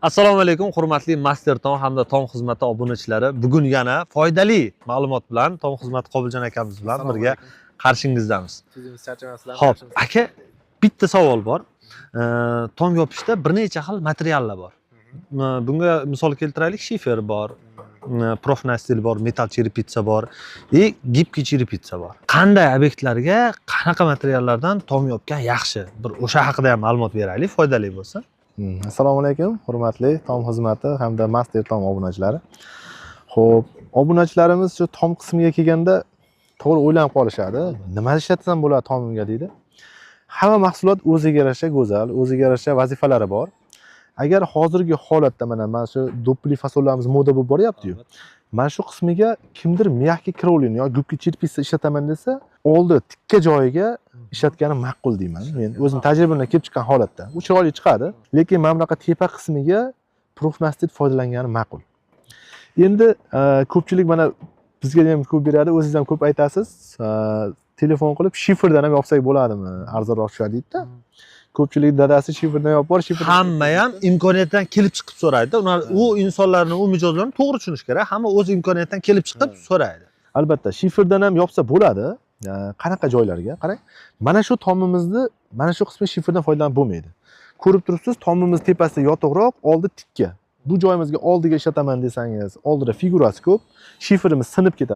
Assalomu alaykum, hurmatli Master Tom hamda Tom xizmati obunachilari. Bugun yana foydali ma'lumot bilan Tom xizmati Qobiljon akamiz bilan birga qarshingizdamiz. Sizimiz charchamasizlar. Xo'p, aka, bitta savol bor. Tom yopishda bir necha xil materiallar bor. Bunga misol keltiraylik, shifer bor, profnastil bor, metal cherepitsa bor, gibki cherepitsa bor. Qanday obyektlarga qanaqa materiallardan tom yopgan yaxshi? Bir o'sha haqida ham ma'lumot beraylik, foydali bo'lsa. Assalomu alaykum, hurmatli Tom xizmati hamda Master Tom obunachilari. Xo'p, obunachilarimiz shu tom qismiga kelganda to'g'ri o'ylanib qolishadi. Nima ishlatsam bo'ladi tomimga deydi. Hamma mahsulot o'ziga yarasha go'zal, o'ziga yarasha vazifalari bor. Agar hozirgi holatda mana shu do'ppili fasollarimiz moda bo'lib boryapti-yu. Mana shu qismiga kimdir miyaki krolin yoki gubki cherpitsa ishlataman desa, oldi tikka joyiga ishlatgani ma'qul deyman. Men o'zim tajribamdan kelib chiqqan holatda. U chiroyli chiqadi, lekin mana bunaqa tepa qismiga profnastit foydalangani ma'qul. Endi ko'pchilik mana bizga ham ko'p beradi, o'zingiz ham ko'p aytasiz. Telefon qilib shiferdan ham yopsak bo'ladimi? Arzonroq tushadi deydi-da. Ko'pchilik dadasi shiferdan yopib bor, shiferdan. Hamma ham imkoniyatdan kelib chiqib so'raydi. Ular u insonlarning u mijozlarini to'g'ri tushunish kerak. Hamma o'z imkoniyatdan kelib chiqib so'raydi. Albatta, shiferdan ham yopsa bo'ladi. Qanaqa joylarga? Qarang. Mana shu tomimizni, mana shu qismi shiferdan foydalanib bo'lmaydi. Ko'rib turibsiz, tomimiz tepasida yotiqroq, oldi tikka. Bu joyimizga oldiga ishlataman desangiz, oldida figurasi ko'p, shiferimiz sinib ketadi.